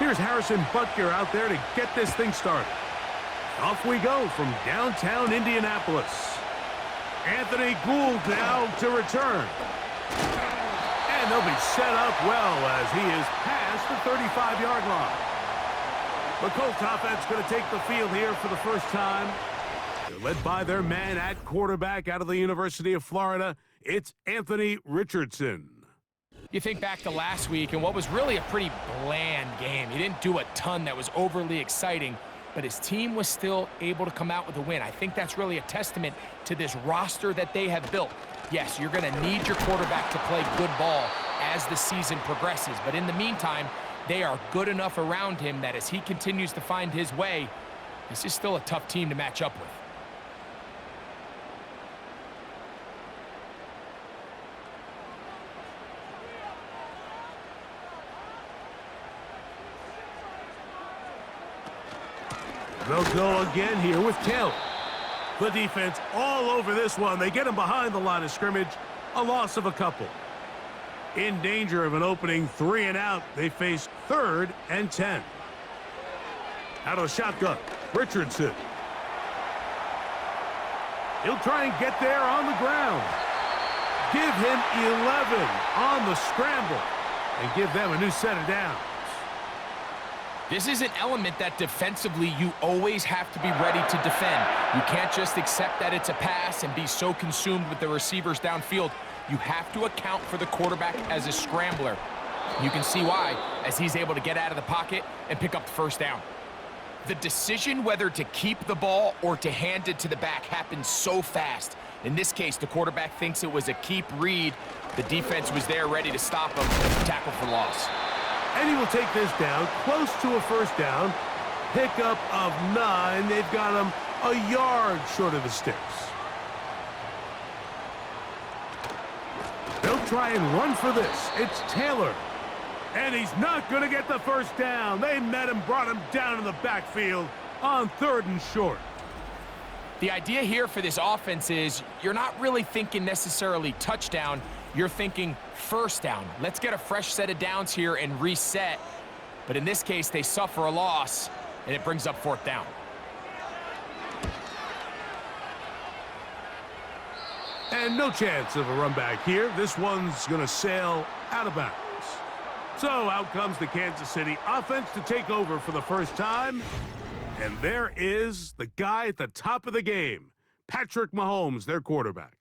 Here's Harrison Butker out there to get this thing started. Off we go from downtown Indianapolis. Anthony Gould now to return. And they'll be set up well as he is past the 35-yard line. The Colts offense going to take the field here for the first time. They're led by their man at quarterback out of the University of Florida. It's Anthony Richardson. You think back to last week and what was really a pretty bland game. He didn't do a ton that was overly exciting, but his team was still able to come out with a win. I think that's really a testament to this roster that they have built. Yes, you're going to need your quarterback to play good ball as the season progresses, but in the meantime, they are good enough around him that as he continues to find his way, this is still a tough team to match up with. They'll go again here with Taylor. The defense all over this one. They get him behind the line of scrimmage. A loss of a couple. In danger of an opening 3 and out. They face 3rd and 10. Out of the shotgun, Richardson. He'll try and get there on the ground. Give him 11 on the scramble and give them a new set of downs. This is an element that defensively you always have to be ready to defend. You can't just accept that it's a pass and be so consumed with the receivers downfield. You have to account for the quarterback as a scrambler. You can see why, as he's able to get out of the pocket and pick up the first down. The decision whether to keep the ball or to hand it to the back happens so fast. In this case, the quarterback thinks it was a keep read. The defense was there ready to stop him, tackle for loss. And he will take this down, close to a first down. Pickup of 9. They've got him a yard short of the sticks. They'll try and run for this. It's Taylor. And he's not going to get the first down. They met him, brought him down in the backfield on 3rd and short. The idea here for this offense is you're not really thinking necessarily touchdown. You're thinking first down. Let's get a fresh set of downs here and reset. But in this case, they suffer a loss, and it brings up 4th down. And no chance of a run back here. This one's going to sail out of bounds. So out comes the Kansas City offense to take over for the first time. And there is the guy at the top of the game, Patrick Mahomes, their quarterback.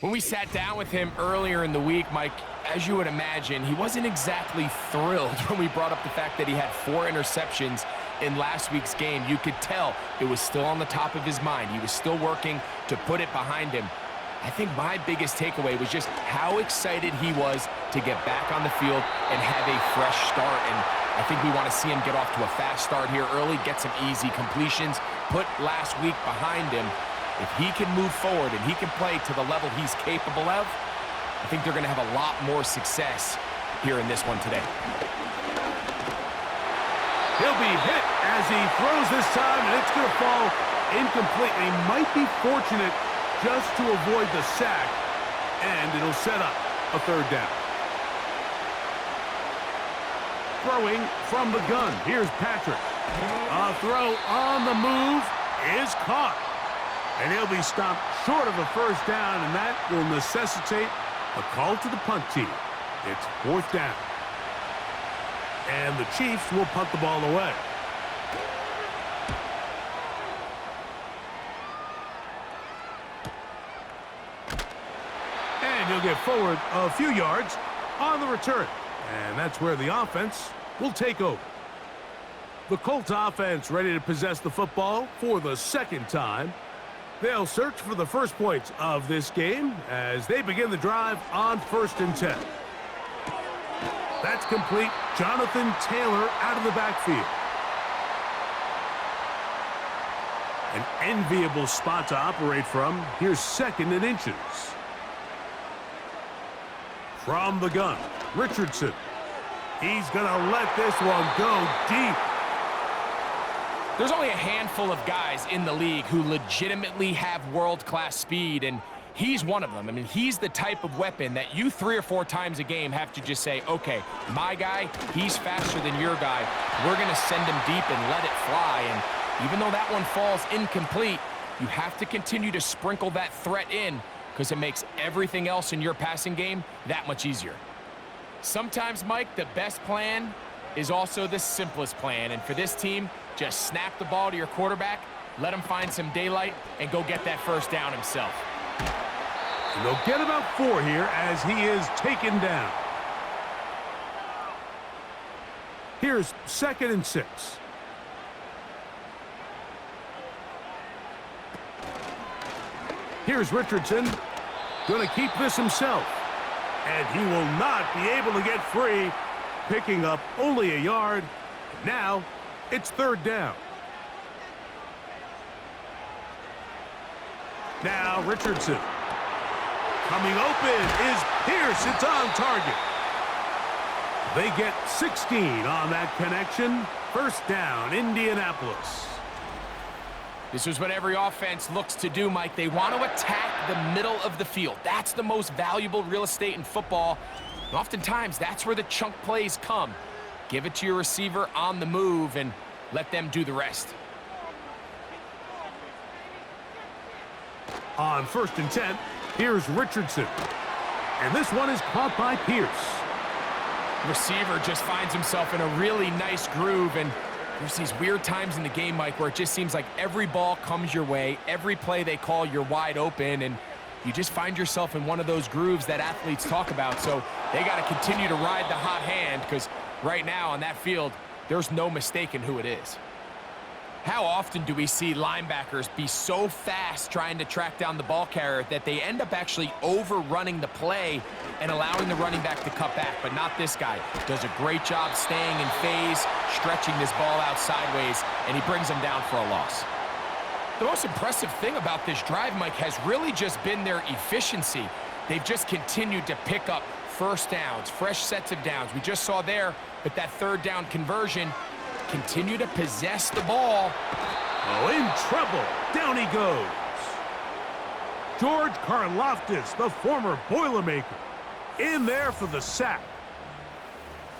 When we sat down with him earlier in the week, Mike, as you would imagine, he wasn't exactly thrilled when we brought up the fact that he had 4 interceptions in last week's game. You could tell it was still on the top of his mind. He was still working to put it behind him. I think my biggest takeaway was just how excited he was to get back on the field and have a fresh start. And I think we want to see him get off to a fast start here early, get some easy completions, put last week behind him. If he can move forward and he can play to the level he's capable of, I think they're going to have a lot more success here in this one today. He'll be hit as he throws this time, and it's going to fall incomplete. He might be fortunate just to avoid the sack, and it'll set up a 3rd down. Throwing from the gun. Here's Patrick. A throw on the move is caught. And he'll be stopped short of a first down, and that will necessitate a call to the punt team. It's 4th down. And the Chiefs will punt the ball away. And he'll get forward a few yards on the return. And that's where the offense will take over. The Colts offense ready to possess the football for the 2nd time. They'll search for the first points of this game as they begin the drive on 1st and 10. That's complete. Jonathan Taylor out of the backfield. An enviable spot to operate from. Here's 2nd and inches. From the gun, Richardson. He's going to let this one go deep. There's only a handful of guys in the league who legitimately have world-class speed, and he's one of them. I mean, he's the type of weapon that you 3 or 4 times a game have to just say, okay, my guy, he's faster than your guy. We're going to send him deep and let it fly. And even though that one falls incomplete, you have to continue to sprinkle that threat in because it makes everything else in your passing game that much easier. Sometimes, Mike, the best plan is also the simplest plan. And for this team, just snap the ball to your quarterback, let him find some daylight, and go get that first down himself. And they'll get about 4 here as he is taken down. Here's 2nd and 6. Here's Richardson. Going to keep this himself. And he will not be able to get free, picking up only a yard. Now, it's 3rd down. Now, Richardson. Coming open is Pierce. It's on target. They get 16 on that connection. 1st down, Indianapolis. This is what every offense looks to do, Mike. They want to attack the middle of the field. That's the most valuable real estate in football. And oftentimes, that's where the chunk plays come. Give it to your receiver on the move and let them do the rest. On 1st and 10, here's Richardson. And this one is caught by Pierce. Receiver just finds himself in a really nice groove, and there's these weird times in the game, Mike, where it just seems like every ball comes your way, every play they call, you're wide open, and you just find yourself in one of those grooves that athletes talk about. So they got to continue to ride the hot hand because right now on that field, there's no mistaking who it is. How often do we see linebackers be so fast trying to track down the ball carrier that they end up actually overrunning the play and allowing the running back to cut back? But not this guy. Does a great job staying in phase, stretching this ball out sideways, and he brings him down for a loss. The most impressive thing about this drive, Mike, has really just been their efficiency. They've just continued to pick up 1st downs, fresh sets of downs. We just saw there with that 3rd down conversion, continue to possess the ball. Oh, in trouble. Down he goes. George Karlaftis, the former Boilermaker, in there for the sack.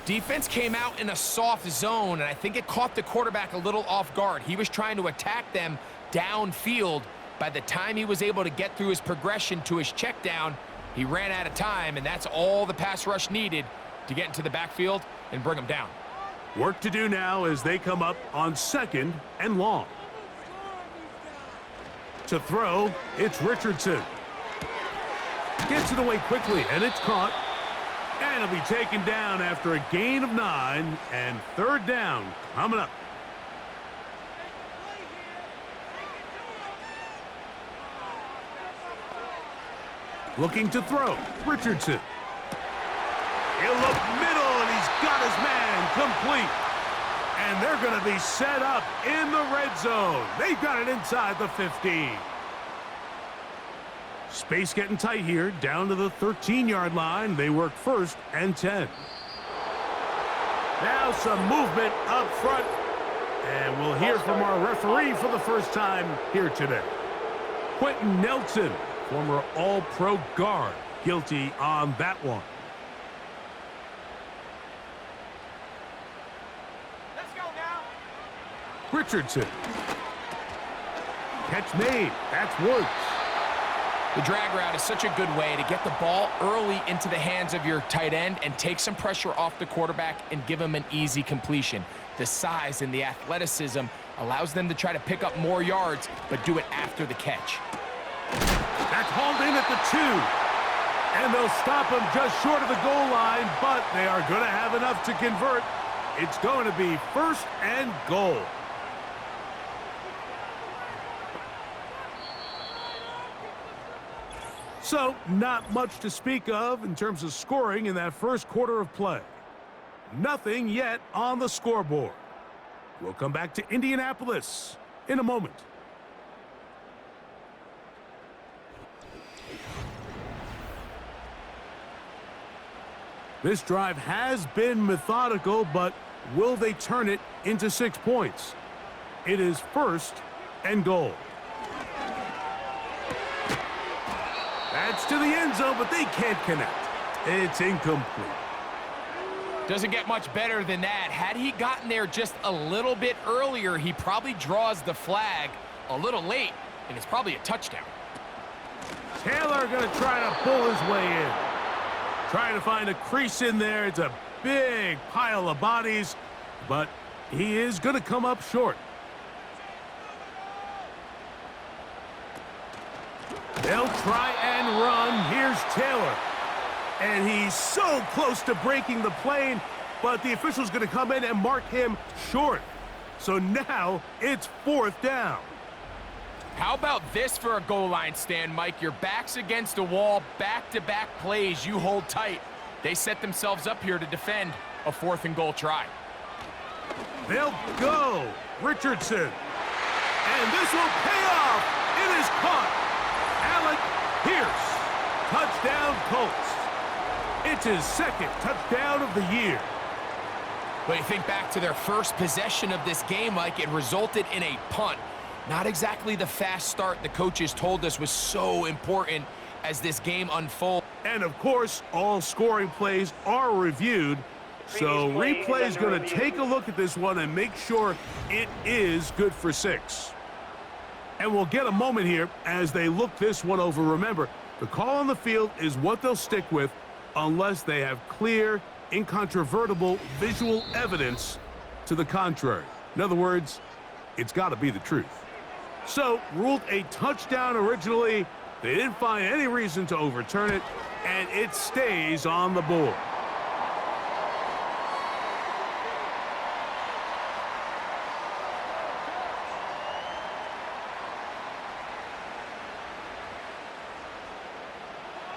Defense came out in a soft zone, and I think it caught the quarterback a little off guard. He was trying to attack them downfield. By the time he was able to get through his progression to his check down, he ran out of time, and that's all the pass rush needed to get into the backfield and bring him down. Work to do now as they come up on 2nd and long. To throw, it's Richardson. Gets it away quickly, and it's caught. And it'll be taken down after a gain of 9, and 3rd down coming up. Looking to throw, Richardson. He'll look middle, and he's got his man complete. And they're going to be set up in the red zone. They've got it inside the 15. Space getting tight here, down to the 13-yard line. They work 1st and 10. Now some movement up front. And we'll hear from our referee for the first time here today. Quentin Nelson, former All-Pro guard, guilty on that one. Richardson. Catch made. That's Woods. The drag route is such a good way to get the ball early into the hands of your tight end and take some pressure off the quarterback and give him an easy completion. The size and the athleticism allows them to try to pick up more yards, but do it after the catch. That's hauled in at the 2. And they'll stop him just short of the goal line, but they are going to have enough to convert. It's going to be 1st and goal. So, not much to speak of in terms of scoring in that first quarter of play. Nothing yet on the scoreboard. We'll come back to Indianapolis in a moment. This drive has been methodical, but will they turn it into 6 points? It is 1st and goal. Gets to the end zone, but they can't connect. It's incomplete. Doesn't get much better than that. Had he gotten there just a little bit earlier, he probably draws the flag a little late, and it's probably a touchdown. Taylor going to try to pull his way in. Trying to find a crease in there. It's a big pile of bodies, but he is going to come up short. They'll try and run. Here's Taylor. And he's so close to breaking the plane, but the official's going to come in and mark him short. So now it's 4th down. How about this for a goal line stand, Mike? Your back's against the wall, back-to-back plays, you hold tight. They set themselves up here to defend a 4th and goal try. They'll go. Richardson. And this will pay off. It is caught. Alec Pierce. Touchdown, Colts. It's his 2nd touchdown of the year. When you think back to their first possession of this game, Mike, it resulted in a punt. Not exactly the fast start the coaches told us was so important as this game unfolds. And, of course, all scoring plays are reviewed. So replay is going to take a look at this one and make sure it is good for 6. And we'll get a moment here as they look this one over. Remember, the call on the field is what they'll stick with unless they have clear, incontrovertible visual evidence to the contrary. In other words, it's got to be the truth. So, ruled a touchdown originally. They didn't find any reason to overturn it, and it stays on the board.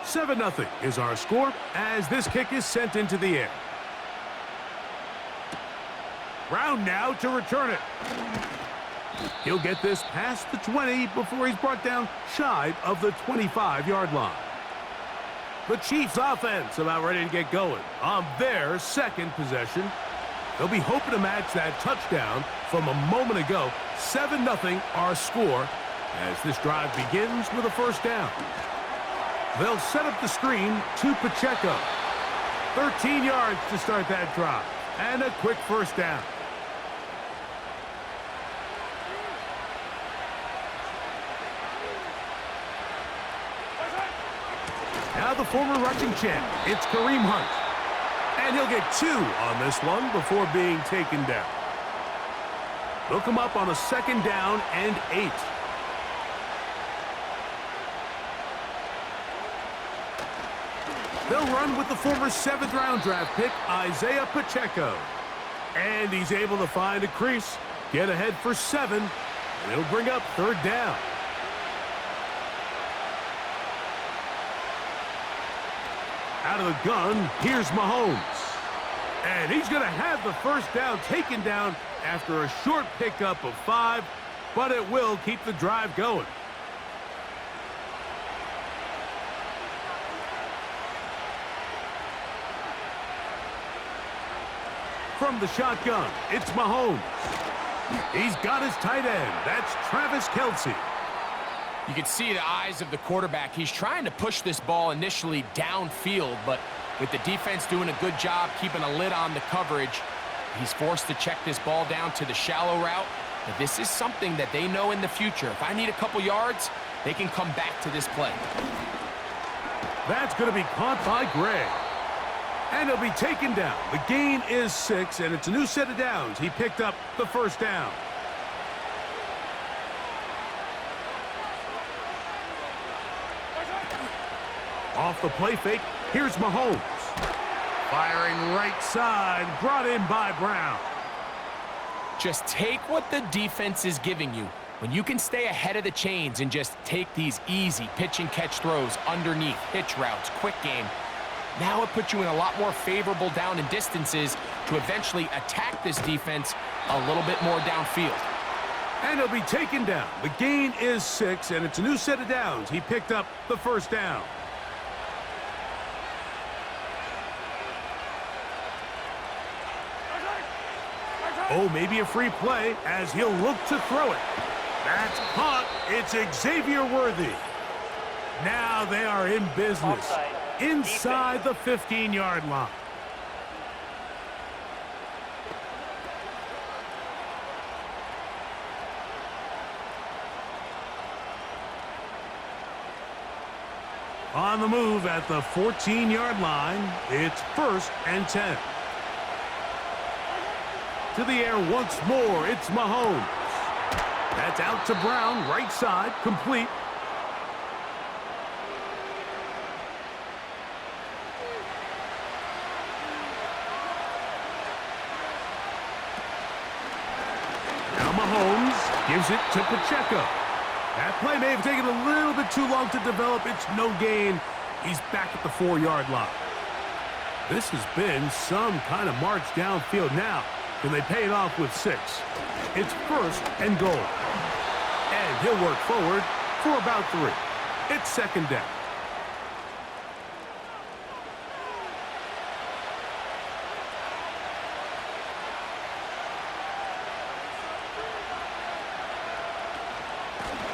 "7-0 is our score as this kick is sent into the air. Brown now to return it. He'll get this past the 20 before he's brought down shy of the 25-yard line. The Chiefs offense about ready to get going on their 2nd possession. They'll be hoping to match that touchdown from a moment ago. 7-0 our score as this drive begins with a 1st down. They'll set up the screen to Pacheco. 13 yards to start that drive and a quick 1st down. Now the former rushing champ, it's Kareem Hunt. And he'll get 2 on this one before being taken down. They'll come up on a 2nd down and 8. They'll run with the former 7th-round draft pick, Isaiah Pacheco. And he's able to find a crease, get ahead for 7, and it'll bring up 3rd down. Out of the gun, here's Mahomes. And he's going to have the 1st down taken down after a short pickup of 5, but it will keep the drive going. From the shotgun, it's Mahomes. He's got his tight end. That's Travis Kelce. You can see the eyes of the quarterback. He's trying to push this ball initially downfield, but with the defense doing a good job keeping a lid on the coverage, he's forced to check this ball down to the shallow route. But this is something that they know in the future. If I need a couple yards, they can come back to this play. That's going to be caught by Gray. And he'll be taken down. The gain is 6, and it's a new set of downs. He picked up the 1st down. Off the play fake, here's Mahomes. Firing right side, brought in by Brown. Just take what the defense is giving you. When you can stay ahead of the chains and just take these easy pitch and catch throws underneath, hitch routes, quick game, now it puts you in a lot more favorable down and distances to eventually attack this defense a little bit more downfield. And he'll be taken down. The gain is 6, and it's a new set of downs. He picked up the 1st down. Oh, maybe a free play as he'll look to throw it. That's caught. It's Xavier Worthy. Now they are in business inside the 15-yard line. On the move at the 14-yard line, it's 1st and 10. To the air once more, it's Mahomes. That's out to Brown, right side, complete. Now Mahomes gives it to Pacheco. That play may have taken a little bit too long to develop. It's no gain. He's back at the 4-yard line. This has been some kind of march downfield now. Can they pay it off with 6? It's 1st and goal. And he'll work forward for about 3. It's 2nd down.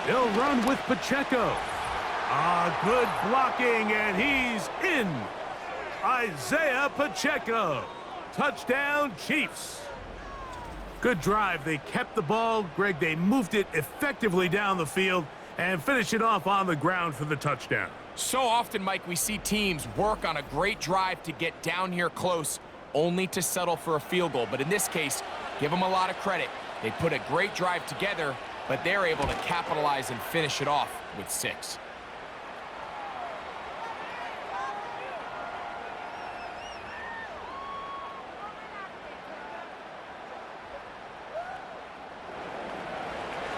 He'll run with Pacheco. Good blocking, and he's in. Isaiah Pacheco. Touchdown, Chiefs. Good drive. They kept the ball. Greg, they moved it effectively down the field and finished it off on the ground for the touchdown. So often, Mike, we see teams work on a great drive to get down here close, only to settle for a field goal. But in this case, give them a lot of credit. They put a great drive together, but they're able to capitalize and finish it off with 6.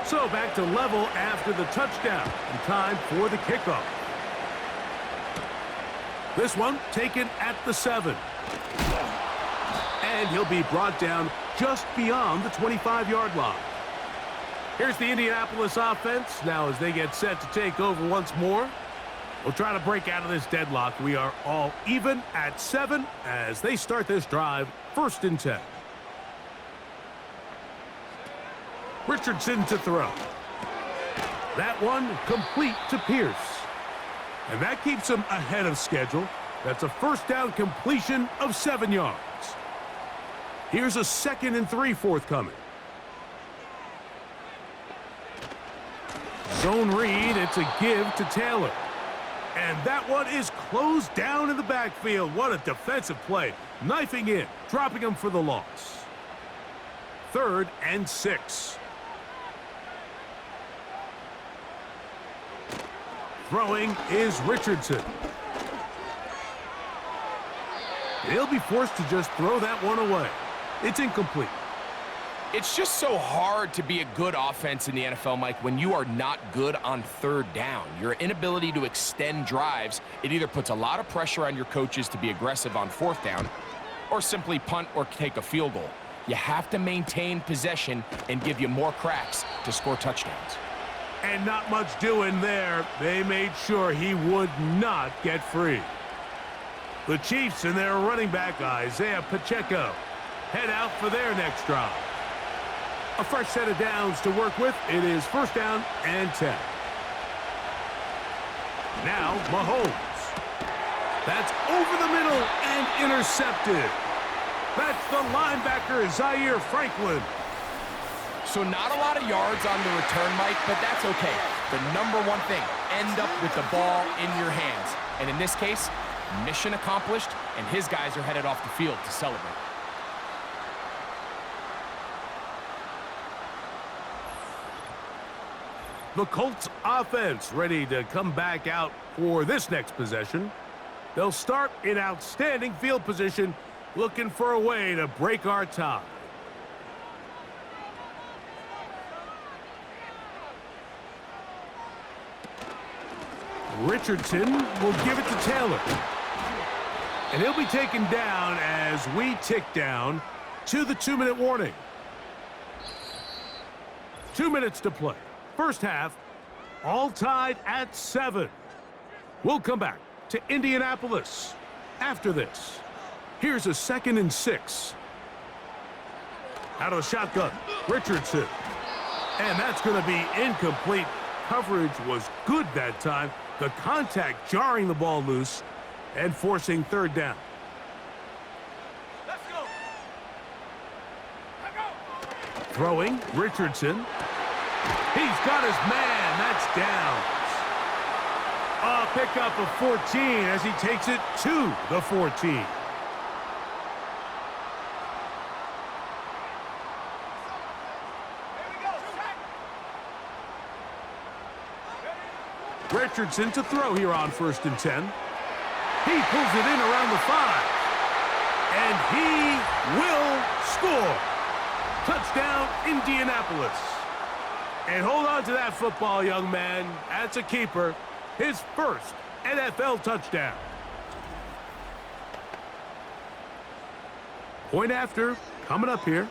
So back to level after the touchdown, and time for the kickoff. This one taken at the 7. And he'll be brought down just beyond the 25-yard line. Here's the Indianapolis offense. Now as they get set to take over once more, we'll try to break out of this deadlock. We are all even at 7 as they start this drive, 1st and 10. Richardson to throw. That one complete to Pierce. And that keeps him ahead of schedule. That's a 1st down completion of 7 yards. Here's a 2nd and 3 forthcoming. Zone read, it's a give to Taylor. And that one is closed down in the backfield. What a defensive play. Knifing in, dropping him for the loss. 3rd and 6. Throwing is Richardson. He'll be forced to just throw that one away. It's incomplete. It's just so hard to be a good offense in the NFL, Mike, when you are not good on 3rd down. Your inability to extend drives, it either puts a lot of pressure on your coaches to be aggressive on 4th down or simply punt or take a field goal. You have to maintain possession and give you more cracks to score touchdowns. And not much doing there. They made sure he would not get free. The Chiefs and their running back, Isaiah Pacheco, head out for their next drive. A fresh set of downs to work with. It is 1st down and 10. Now Mahomes. That's over the middle and intercepted. That's the linebacker, Zaire Franklin. So not a lot of yards on the return, Mike, but that's okay. The number one thing, end up with the ball in your hands. And in this case, mission accomplished, and his guys are headed off the field to celebrate. The Colts offense ready to come back out for this next possession. They'll start in outstanding field position, looking for a way to break our tie. Richardson will give it to Taylor. And he'll be taken down as we tick down to the 2-minute warning. 2 minutes to play. First half, all tied at 7. We'll come back to Indianapolis after this. Here's a 2nd and 6. Out of the shotgun, Richardson. And that's going to be incomplete. Coverage was good that time. The contact jarring the ball loose and forcing third down. Let's go. Let's go. Throwing, Richardson. He's got his man. That's down. A pickup of 14 as he takes it to the 14. Richardson to throw here on 1st and 10. He pulls it in around the 5. And he will score. Touchdown, Indianapolis. And hold on to that football, young man. That's a keeper. His first NFL touchdown. Point after, coming up here.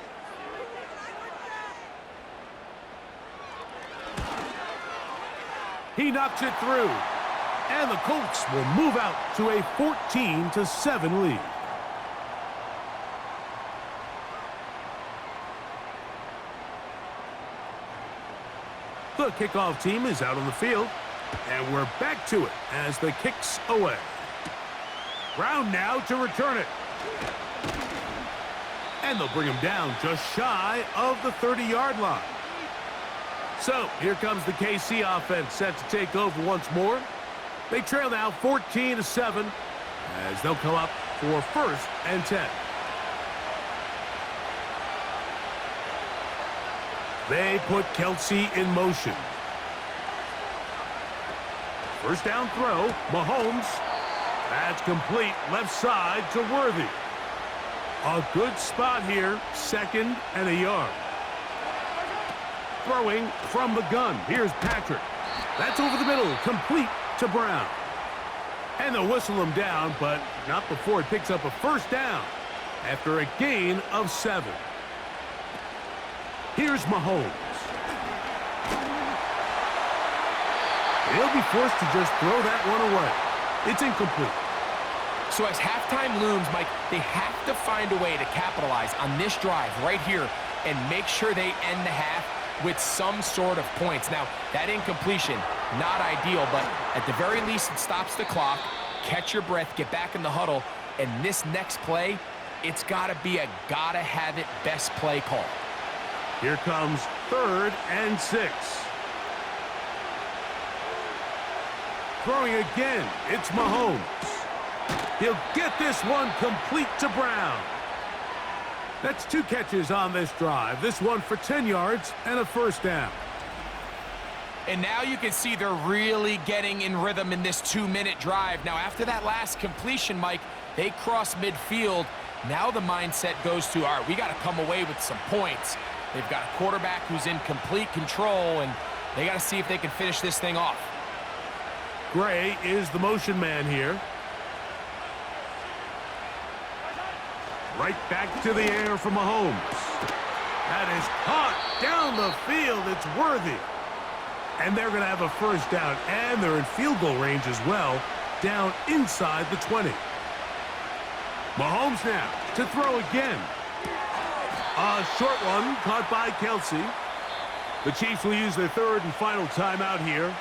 He knocks it through. And the Colts will move out to a 14-7 lead. The kickoff team is out on the field. And we're back to it as the kick's away. Brown now to return it. And they'll bring him down just shy of the 30-yard line. So here comes the KC offense set to take over once more. They trail now 14-7 as they'll come up for 1st and 10. They put Kelsey in motion. First down throw, Mahomes. That's complete left side to Worthy. A good spot here, 2nd and a yard. Throwing from the gun. Here's Patrick. That's over the middle, complete to Brown. And they'll whistle him down, but not before he picks up a 1st down after a gain of 7. Here's Mahomes. He'll be forced to just throw that one away. It's incomplete. So as halftime looms, Mike, they have to find a way to capitalize on this drive right here and make sure they end the half with some sort of points. Now, that incompletion, not ideal, but at the very least, it stops the clock. Catch your breath, get back in the huddle, and this next play, it's got to be a gotta-have-it best play call. Here comes 3rd and 6. Throwing again, it's Mahomes. He'll get this one complete to Brown. That's 2 catches on this drive. This one for 10 yards and a 1st down. And now you can see they're really getting in rhythm in this 2-minute drive. Now, after that last completion, Mike, they cross midfield. Now the mindset goes to, all right, we got to come away with some points. They've got a quarterback who's in complete control, and they got to see if they can finish this thing off. Gray is the motion man here. Right back to the air for Mahomes. That is caught down the field. It's Worthy. And they're going to have a 1st down, and they're in field goal range as well, down inside the 20. Mahomes now to throw again. A short one caught by Kelsey. The Chiefs will use their 3rd and final timeout here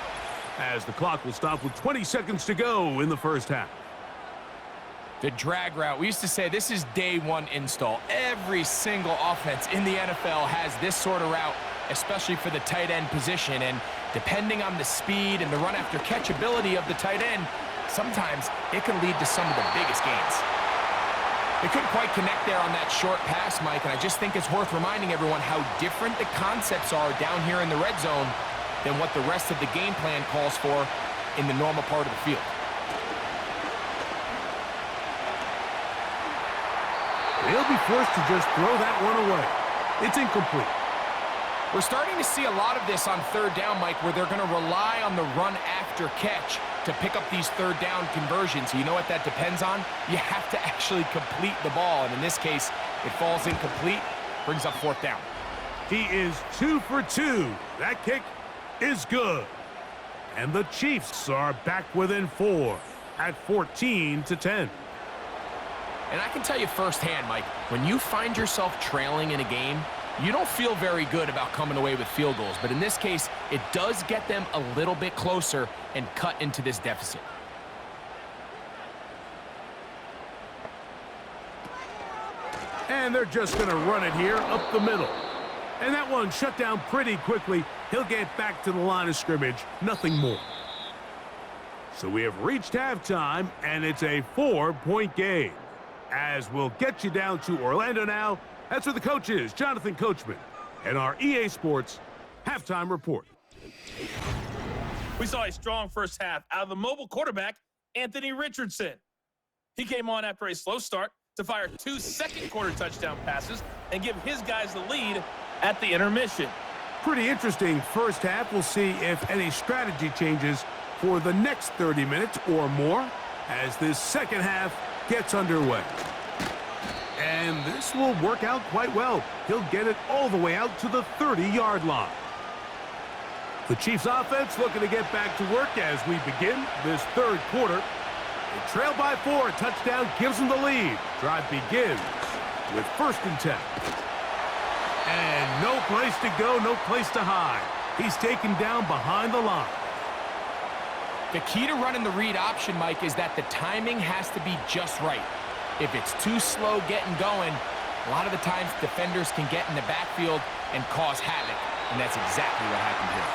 as the clock will stop with 20 seconds to go in the 1st half. The drag route. We used to say this is day 1 install. Every single offense in the NFL has this sort of route, especially for the tight end position. And depending on the speed and the run after catch ability of the tight end, sometimes it can lead to some of the biggest gains. They couldn't quite connect there on that short pass, Mike, and I just think it's worth reminding everyone how different the concepts are down here in the red zone than what the rest of the game plan calls for in the normal part of the field. They'll be forced to just throw that one away. It's incomplete. We're starting to see a lot of this on 3rd down, Mike, where they're going to rely on the run after catch to pick up these 3rd down conversions. You know what that depends on? You have to actually complete the ball, and in this case, it falls incomplete, brings up 4th down. He is 2 for 2. That kick is good. And the Chiefs are back within 4 at 14-10. And I can tell you firsthand, Mike, when you find yourself trailing in a game, you don't feel very good about coming away with field goals. But in this case, it does get them a little bit closer and cut into this deficit. And they're just going to run it here up the middle. And that one shut down pretty quickly. He'll get back to the line of scrimmage. Nothing more. So we have reached halftime, and it's a 4-point game. As we'll get you down to Orlando now. That's where the coach is, Jonathan Coachman, and our EA Sports halftime report. We saw a strong first half out of the mobile quarterback, Anthony Richardson. He came on after a slow start to fire 2 second-quarter touchdown passes and give his guys the lead at the intermission. Pretty interesting first half. We'll see if any strategy changes for the next 30 minutes or more as this second half gets underway. And this will work out quite well. He'll get it all the way out to the 30-yard line. The Chiefs offense looking to get back to work as we begin this third quarter. They trail by 4. A touchdown gives them the lead. Drive begins with 1st and 10. And no place to go, no place to hide. He's taken down behind the line. The key to running the read option, Mike, is that the timing has to be just right. If it's too slow getting going, a lot of the times defenders can get in the backfield and cause havoc, and that's exactly what happened here.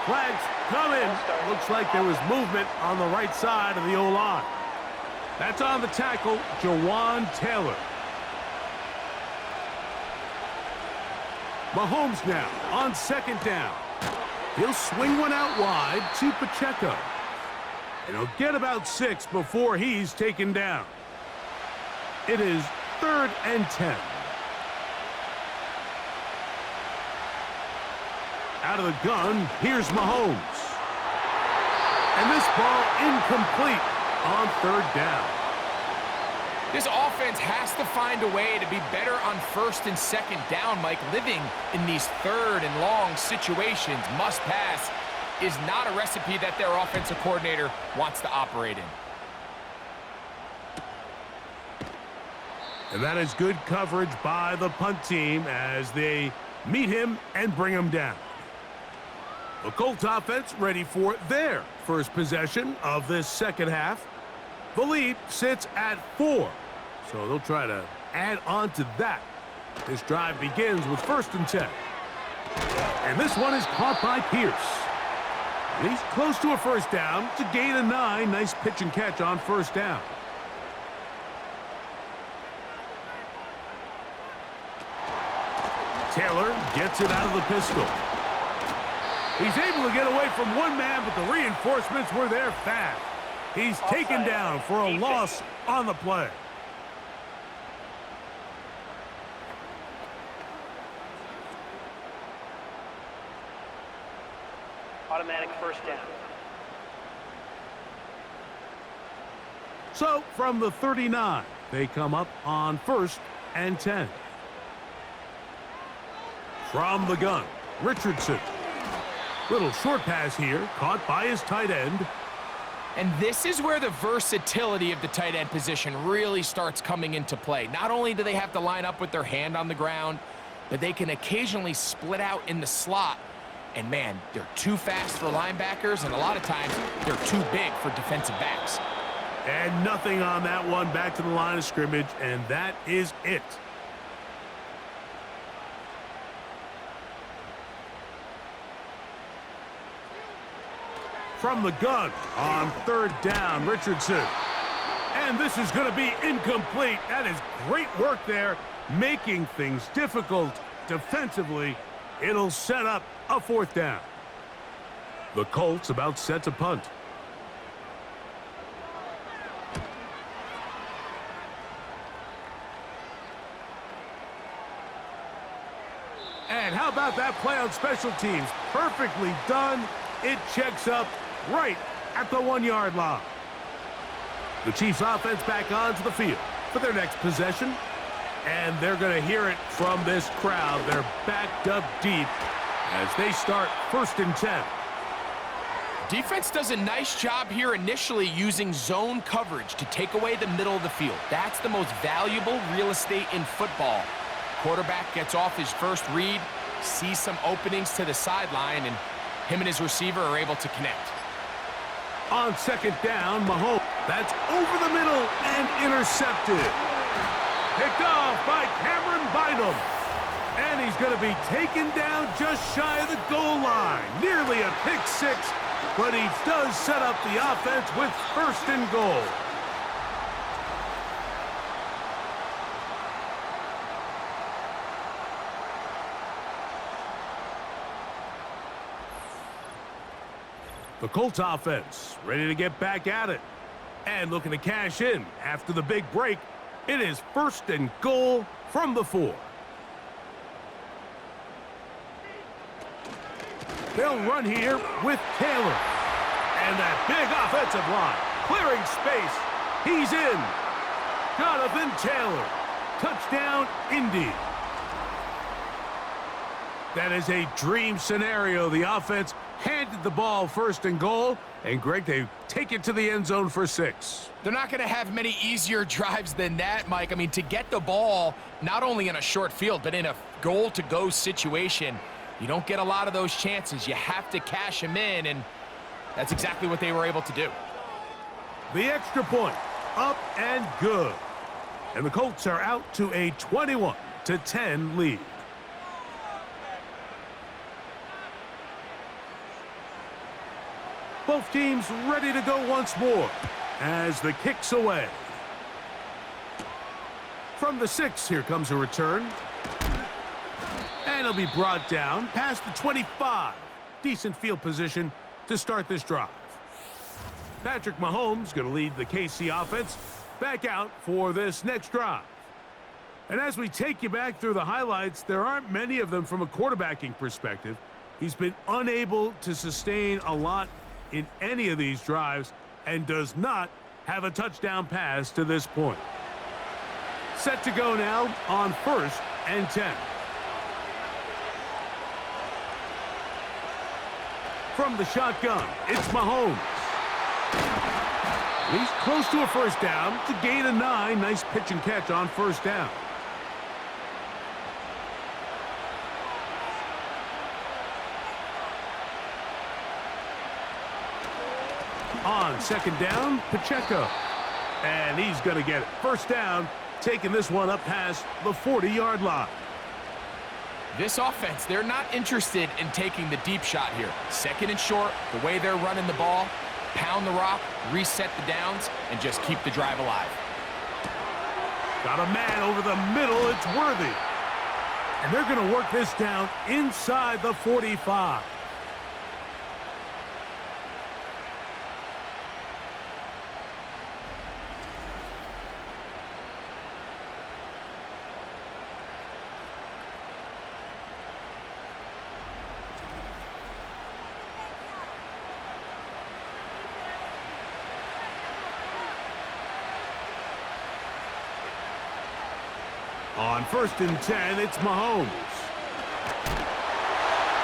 Flags coming. Looks like there was movement on the right side of the O-line. That's on the tackle, Jawan Taylor. Mahomes now on 2nd down. He'll swing one out wide to Pacheco. And he'll get about 6 before he's taken down. It is 3rd and 10. Out of the gun, here's Mahomes. And this ball incomplete on 3rd down. This offense has to find a way to be better on 1st and 2nd down, Mike. Living in these 3rd and long situations, must pass, is not a recipe that their offensive coordinator wants to operate in. And that is good coverage by the punt team as they meet him and bring him down. The Colts offense ready for their first possession of this second half. The lead sits at 4, so they'll try to add on to that. This drive begins with 1st and 10. And this one is caught by Pierce. He's close to a 1st down to gain a 9. Nice pitch and catch on 1st down. Taylor gets it out of the pistol. He's able to get away from one man, but the reinforcements were there fast. He's taken down for a loss on the play. Automatic 1st down. So from the 39, they come up on 1st and 10. From the gun, Richardson. Little short pass here, caught by his tight end. And this is where the versatility of the tight end position really starts coming into play. Not only do they have to line up with their hand on the ground, but they can occasionally split out in the slot. And man, they're too fast for linebackers, and a lot of times they're too big for defensive backs. And nothing on that one, back to the line of scrimmage, and that is it. From the gun on 3rd down, Richardson. And this is going to be incomplete. That is great work there, making things difficult defensively. It'll set up a 4th down. The Colts about set to punt. And how about that play on special teams? Perfectly done. It checks up right at the 1-yard line. The Chiefs offense back onto the field for their next possession. And they're going to hear it from this crowd. They're backed up deep as they start 1st and 10. Defense does a nice job here initially using zone coverage to take away the middle of the field. That's the most valuable real estate in football. Quarterback gets off his first read, sees some openings to the sideline, and him and his receiver are able to connect. On second down, Mahomes. That's over the middle and intercepted. Picked off by Cameron Bynum. And he's going to be taken down just shy of the goal line. Nearly a pick six, but he does set up the offense with first and goal. The Colts offense ready to get back at it and looking to cash in after the big break. It is first and goal from the 4. They'll run here with Taylor. And that big offensive line clearing space. He's in. Jonathan Taylor. Touchdown, Indy. That is a dream scenario. The offense handed the ball first and goal, and Greg, they take it to the end zone for 6. They're not going to have many easier drives than that, Mike. I mean, to get the ball not only in a short field, but in a goal-to-go situation, you don't get a lot of those chances. You have to cash them in, and that's exactly what they were able to do. The extra point, up and good. And the Colts are out to a 21-10 lead. Both teams ready to go once more as the kick's away. From the 6, here comes a return. And it'll be brought down past the 25. Decent field position to start this drive. Patrick Mahomes going to lead the KC offense back out for this next drive. And as we take you back through the highlights, there aren't many of them from a quarterbacking perspective. He's been unable to sustain a lot in any of these drives and does not have a touchdown pass to this point. Set to go now on 1st and 10. From the shotgun, it's Mahomes. He's close to a first down to gain a 9. Nice pitch and catch on first down. On second down, Pacheco. And he's going to get it. First down, taking this one up past the 40-yard line. This offense, they're not interested in taking the deep shot here. Second and short, the way they're running the ball, pound the rock, reset the downs, and just keep the drive alive. Got a man over the middle. It's Worthy. And they're going to work this down inside the 45. On 1st and 10, it's Mahomes.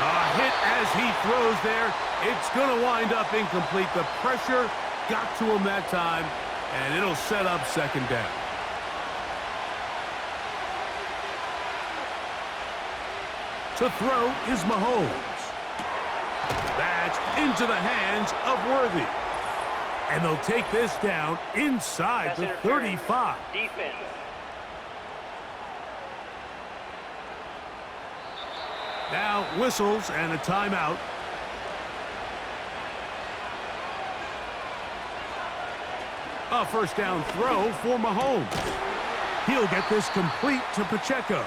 A hit as he throws there. It's going to wind up incomplete. The pressure got to him that time, and it'll set up second down. To throw is Mahomes. That's into the hands of Worthy. And they'll take this down inside the 35. Defense. Now whistles and a timeout. A first down throw for Mahomes. He'll get this complete to Pacheco.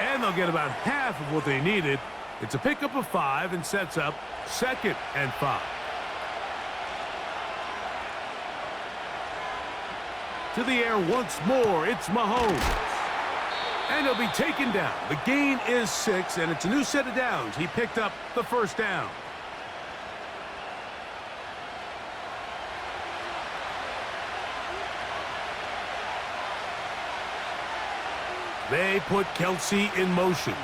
And they'll get about half of what they needed. It's a pickup of 5 and sets up 2nd and 5. To the air once more, it's Mahomes. And he'll be taken down. The gain is 6, and it's a new set of downs. He picked up the first down. They put Kelsey in motion.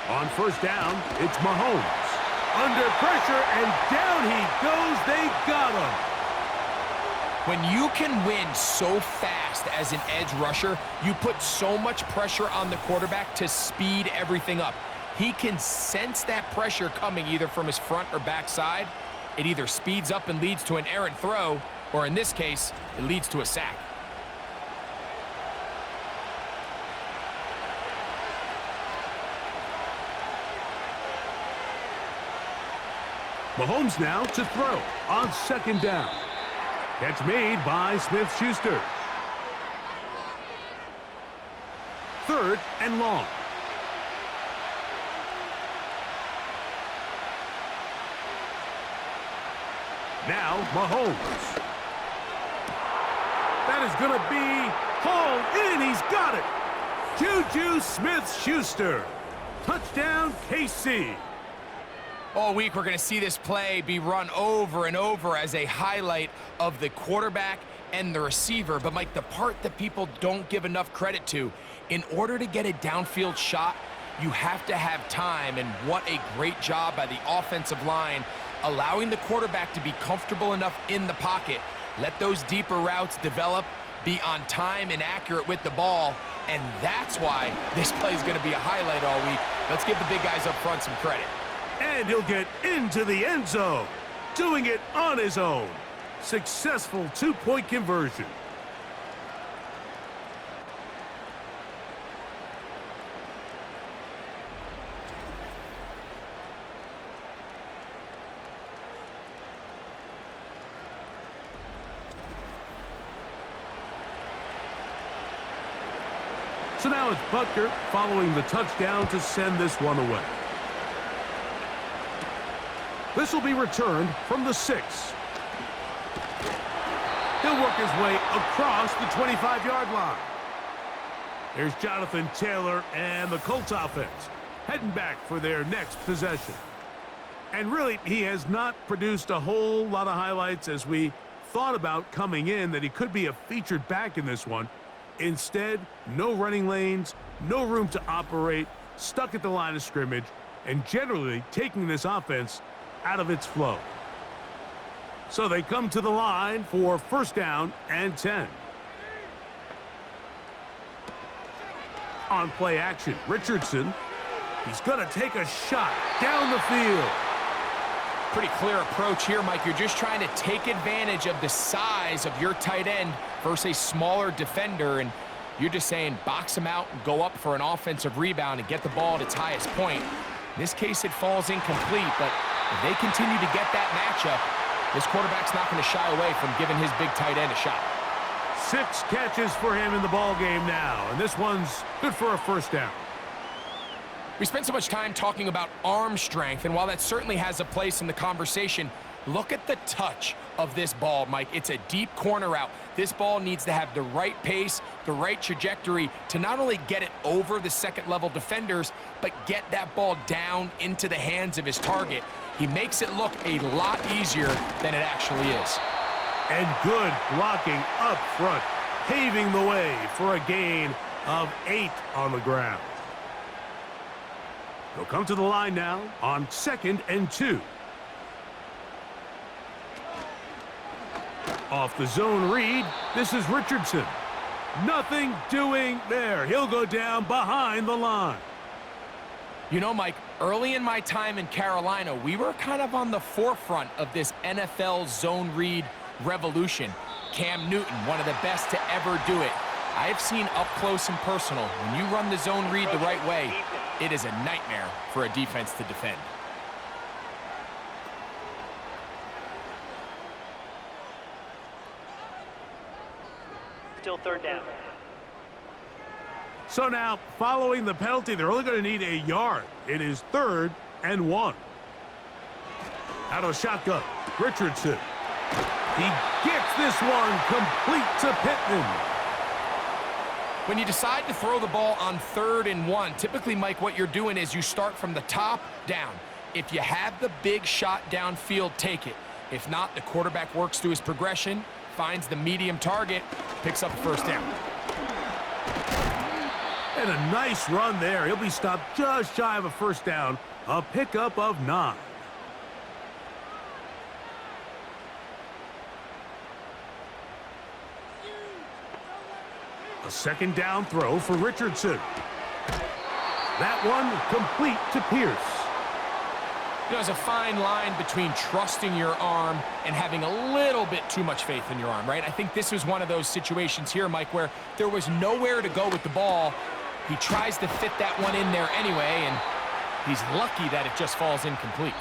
On first down, it's Mahomes. Under pressure, and down he goes. They got him. When you can win so fast as an edge rusher, you put so much pressure on the quarterback to speed everything up. He can sense that pressure coming either from his front or back side. It either speeds up and leads to an errant throw, or in this case, it leads to a sack. Mahomes now to throw on second down. Catch made by Smith-Schuster. Third and long. Now Mahomes. That is going to be hauled in. He's got it. Juju Smith-Schuster. Touchdown, KC. All week, we're going to see this play be run over and over as a highlight of the quarterback and the receiver. But, Mike, the part that people don't give enough credit to, in order to get a downfield shot, you have to have time. And what a great job by the offensive line, allowing the quarterback to be comfortable enough in the pocket. Let those deeper routes develop, be on time and accurate with the ball. And that's why this play is going to be a highlight all week. Let's give the big guys up front some credit. And he'll get into the end zone, doing it on his own. Successful two-point conversion. So now it's Butker following the touchdown to send this one away. This will be returned from the 6. He'll work his way across the 25-yard line. There's Jonathan Taylor and the Colts offense heading back for their next possession. And really, he has not produced a whole lot of highlights as we thought about coming in that he could be a featured back in this one. Instead, no running lanes, no room to operate, stuck at the line of scrimmage, and generally taking this offense out of its flow. So they come to the line for first down and 10. On play action, Richardson. He's going to take a shot down the field. Pretty clear approach here, Mike. You're just trying to take advantage of the size of your tight end versus a smaller defender, and you're just saying box him out and go up for an offensive rebound and get the ball at its highest point. In this case, it falls incomplete, but if they continue to get that matchup, this quarterback's not going to shy away from giving his big tight end a shot. 6 catches for him in the ball game now, and this one's good for a first down. We spent so much time talking about arm strength, and while that certainly has a place in the conversation, look at the touch of this ball, Mike. It's a deep corner route. This ball needs to have the right pace, the right trajectory to not only get it over the second-level defenders, but get that ball down into the hands of his target. He makes it look a lot easier than it actually is. And good blocking up front, paving the way for a gain of 8 on the ground. He'll come to the line now on 2nd and 2. Off the zone read, this is Richardson. Nothing doing there. He'll go down behind the line. You know, Mike, early in my time in Carolina, we were kind of on the forefront of this NFL zone read revolution. Cam Newton, one of the best to ever do it. I have seen up close and personal, when you run the zone read the right way, it is a nightmare for a defense to defend. Still third down. So now, following the penalty, they're only going to need a yard. It is 3rd and 1. Out of shotgun, Richardson. He gets this one complete to Pittman. When you decide to throw the ball on 3rd and 1, typically, Mike, what you're doing is you start from the top down. If you have the big shot downfield, take it. If not, the quarterback works through his progression, finds the medium target, picks up the first down. And a nice run there. He'll be stopped just shy of a first down. A pickup of 9. A second down throw for Richardson. That one complete to Pierce. You know, there's a fine line between trusting your arm and having a little bit too much faith in your arm, right? I think this was one of those situations here, Mike, where there was nowhere to go with the ball. He tries to fit that one in there anyway, and he's lucky that it just falls incomplete.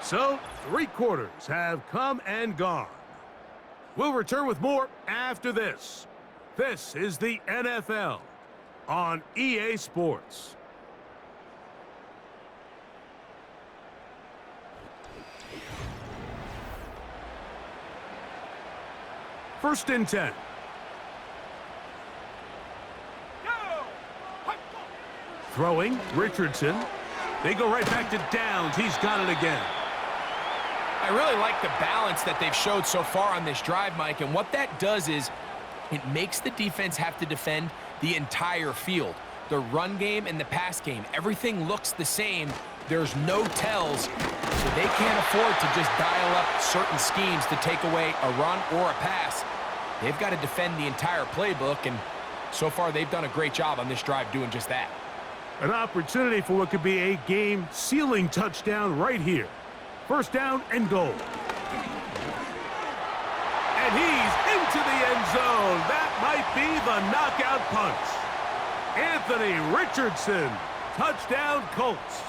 So, 3 quarters have come and gone. We'll return with more after this. This is the NFL on EA Sports. First and 10. Throwing, Richardson. They go right back to downs. He's got it again. I really like the balance that they've showed so far on this drive, Mike, and what that does is it makes the defense have to defend the entire field. The run game and the pass game, everything looks the same. There's no tells, so they can't afford to just dial up certain schemes to take away a run or a pass. They've got to defend the entire playbook, and so far they've done a great job on this drive doing just that. An opportunity for what could be a game-sealing touchdown right here. First down and goal. And he's into the end zone. That might be the knockout punch. Anthony Richardson, touchdown Colts.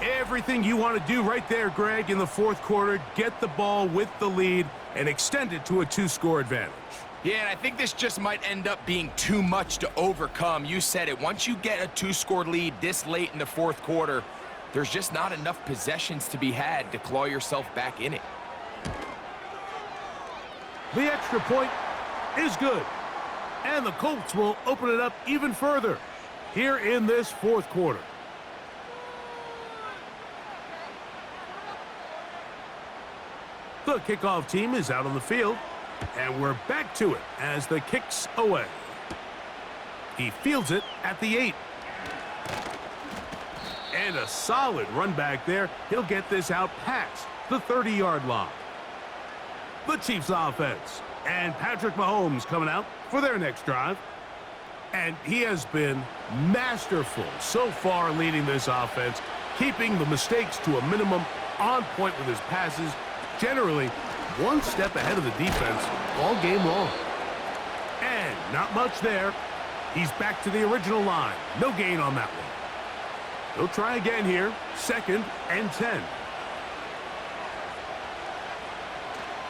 Everything you want to do right there, Greg, in the fourth quarter, get the ball with the lead and extend it to a 2-score advantage. Yeah, and I think this just might end up being too much to overcome. You said it. Once you get a 2-score lead this late in the fourth quarter, there's just not enough possessions to be had to claw yourself back in it. The extra point is good. And the Colts will open it up even further here in this fourth quarter. The kickoff team is out on the field, and we're back to it as the kick's away. He fields it at the 8. And a solid run back there. He'll get this out past the 30-yard line. The Chiefs offense and Patrick Mahomes coming out for their next drive. And he has been masterful so far leading this offense, keeping the mistakes to a minimum, on point with his passes, generally one step ahead of the defense all game long. And not much there. He's back to the original line. No gain on that one. He'll try again here. Second and 10.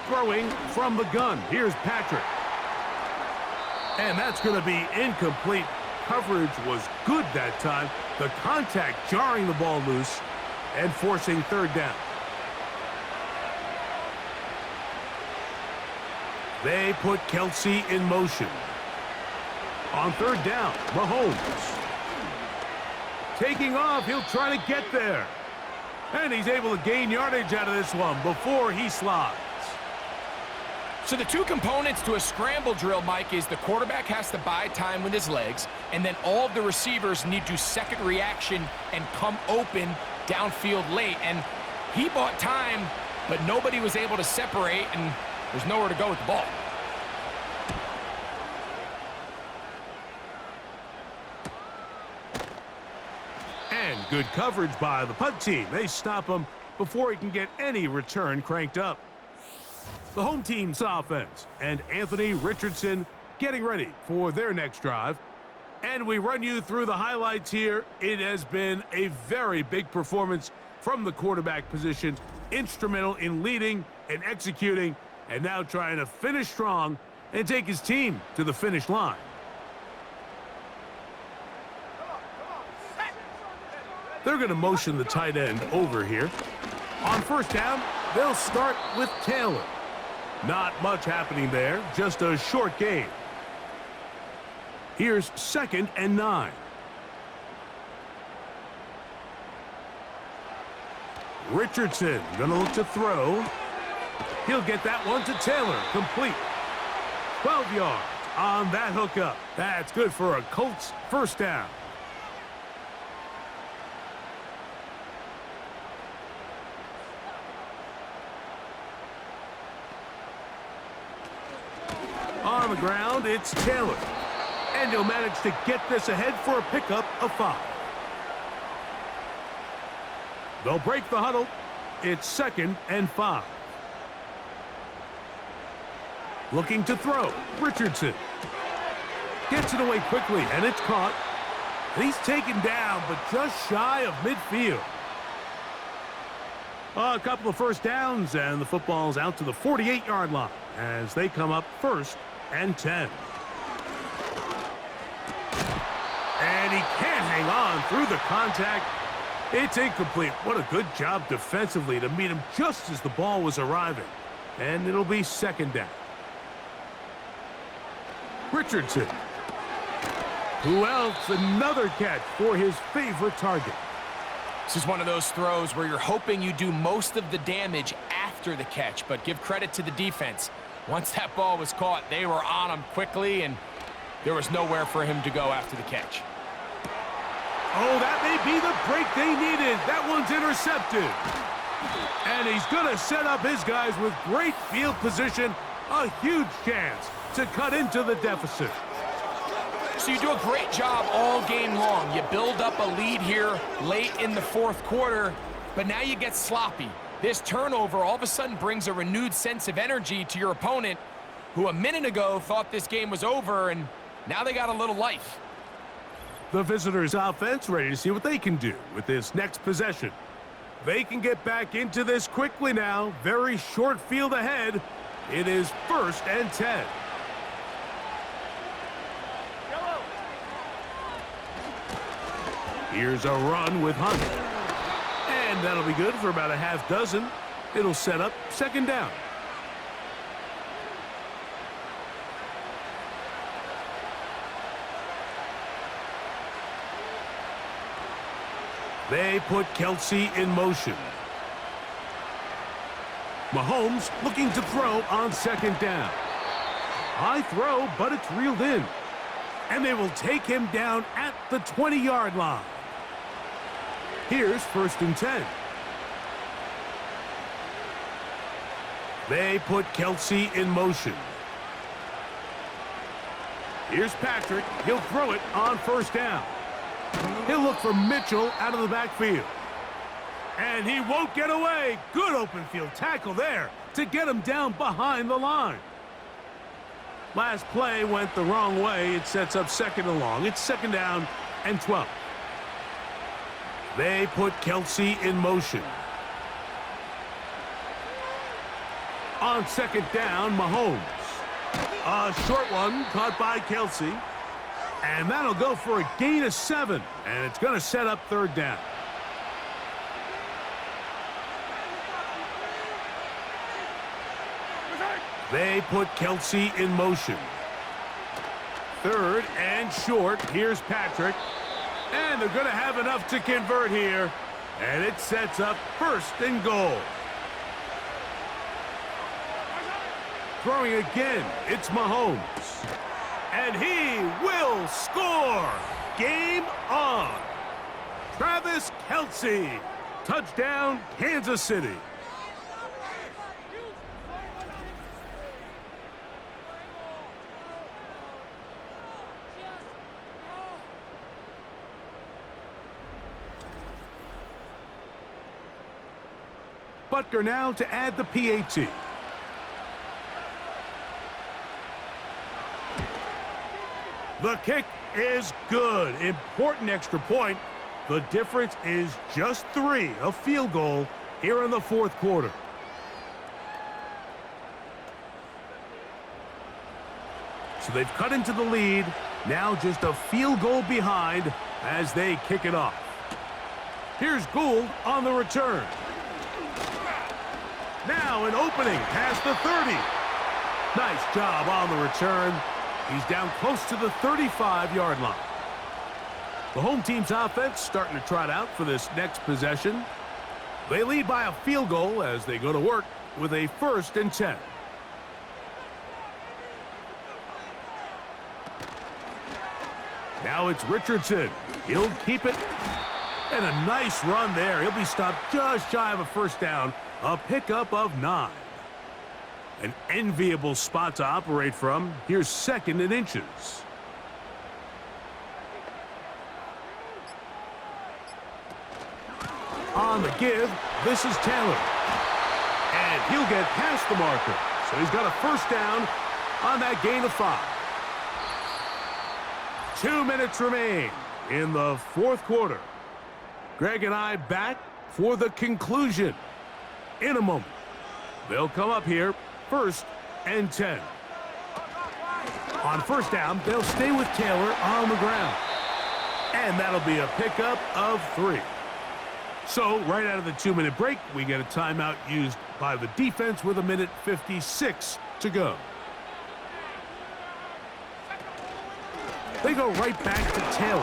Throwing from the gun. Here's Patrick. And that's going to be incomplete. Coverage was good that time. The contact jarring the ball loose and forcing third down. They put Kelsey in motion. On third down, Mahomes. Taking off, he'll try to get there. And he's able to gain yardage out of this one before he slides. So the two components to a scramble drill, Mike, is the quarterback has to buy time with his legs, and then all of the receivers need to second reaction and come open downfield late. And he bought time, but nobody was able to separate, and there's nowhere to go with the ball. And good coverage by the punt team. They stop him before he can get any return cranked up. The home team's offense and Anthony Richardson getting ready for their next drive. And we run you through the highlights here. It has been a very big performance from the quarterback position. Instrumental in leading and executing, and now trying to finish strong and take his team to the finish line. They're going to motion the tight end over here. On first down, they'll start with Taylor. Not much happening there, just a short gain. Here's second and 9. Richardson going to look to throw. He'll get that one to Taylor, complete. 12 yards on that hookup. That's good for a Colts first down. On the ground, it's Taylor. And he'll manage to get this ahead for a pickup of 5. They'll break the huddle. It's 2nd and 5. Looking to throw. Richardson gets it away quickly, and it's caught. And he's taken down, but just shy of midfield. A couple of first downs, and the football's out to the 48-yard line as they come up 1st and 10. And he can't hang on through the contact. It's incomplete. What a good job defensively to meet him just as the ball was arriving. And it'll be 2nd down. Richardson. Who else? Another catch for his favorite target. This is one of those throws where you're hoping you do most of the damage after the catch, but give credit to the defense. Once that ball was caught, they were on him quickly, and there was nowhere for him to go after the catch. Oh, that may be the break they needed. That one's intercepted. And he's going to set up his guys with great field position. A huge chance to cut into the deficit. So you do a great job all game long. You build up a lead here late in the 4th quarter, but now you get sloppy. This turnover all of a sudden brings a renewed sense of energy to your opponent, who a minute ago thought this game was over, and now they got a little life. The visitors' offense ready to see what they can do with this next possession. They can get back into this quickly now. Very short field ahead. It is 1st and 10. Here's a run with Hunt. And that'll be good for about a half dozen. It'll set up 2nd down. They put Kelsey in motion. Mahomes looking to throw on 2nd down. High throw, but it's reeled in. And they will take him down at the 20-yard line. Here's 1st and 10. They put Kelsey in motion. Here's Patrick. He'll throw it on 1st down. He'll look for Mitchell out of the backfield. And he won't get away. Good open field tackle there to get him down behind the line. Last play went the wrong way. It sets up 2nd and long. It's 2nd down and 12. They put Kelsey in motion. On 2nd down, Mahomes. A short one caught by Kelsey. And that'll go for a gain of 7. And it's going to set up 3rd down. They put Kelsey in motion. 3rd and short. Here's Patrick. And they're going to have enough to convert here. And it sets up 1st and goal. Throwing again, it's Mahomes. And he will score. Game on. Travis Kelsey. Touchdown, Kansas City. Butker now to add the PAT. The kick is good. Important extra point. The difference is just 3, a field goal here in the 4th quarter. So they've cut into the lead. Now just a field goal behind as they kick it off. Here's Gould on the return. Now an opening past the 30. Nice job on the return. He's down close to the 35-yard line. The home team's offense starting to trot out for this next possession. They lead by a field goal as they go to work with a 1st and 10. Now it's Richardson. He'll keep it. And a nice run there. He'll be stopped just shy of a 1st down. A pickup of 9. An enviable spot to operate from. Here's 2nd and inches. On the give, this is Taylor. And he'll get past the marker. So he's got a first down on that gain of 5. 2 minutes remain in the fourth quarter. Greg and I back for the conclusion in a moment. They'll come up here, 1st and 10. On first down, they'll stay with Taylor on the ground. And that'll be a pickup of 3. So, right out of the 2-minute break, we get a timeout used by the defense with 1:56 to go. They go right back to Taylor.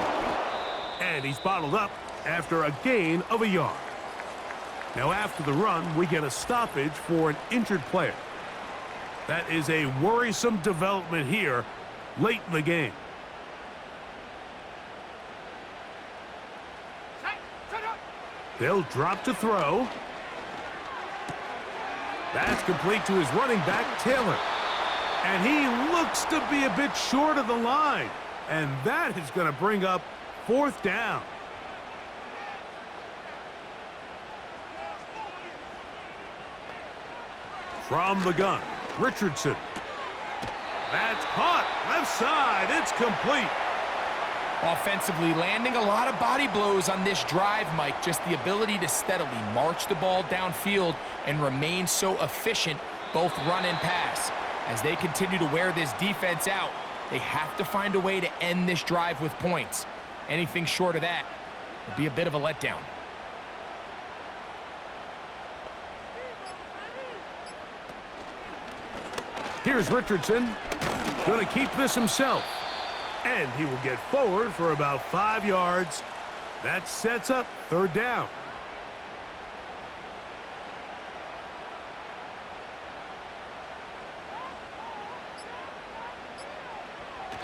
And he's bottled up after a gain of 1 yard. Now, after the run, we get a stoppage for an injured player. That is a worrisome development here late in the game. They'll drop to throw. That's complete to his running back, Taylor. And he looks to be a bit short of the line. And that is going to bring up 4th down. From the gun, Richardson. That's caught. Left side. It's complete. Offensively, landing a lot of body blows on this drive, Mike. Just the ability to steadily march the ball downfield and remain so efficient, both run and pass. As they continue to wear this defense out, they have to find a way to end this drive with points. Anything short of that would be a bit of a letdown. Here's Richardson. Going to keep this himself. And he will get forward for about 5 yards. That sets up 3rd down.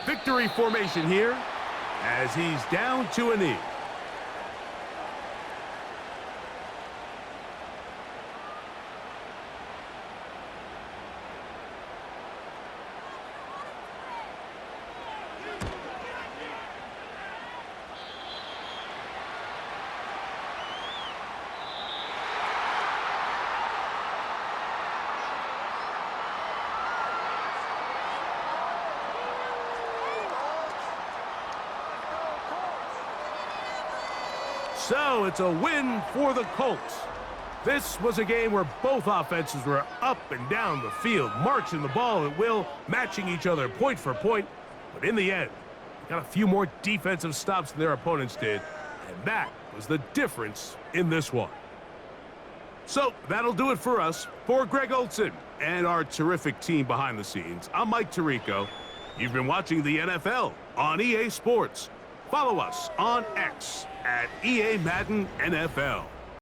Victory formation here as he's down to a knee. So it's a win for the Colts. This was a game where both offenses were up and down the field, marching the ball at will, matching each other point for point. But in the end, they got a few more defensive stops than their opponents did, and that was the difference in this one. So that'll do it for us. For Greg Olson and our terrific team behind the scenes, I'm Mike Tirico. You've been watching the NFL on EA Sports. Follow us on X at EA Madden NFL.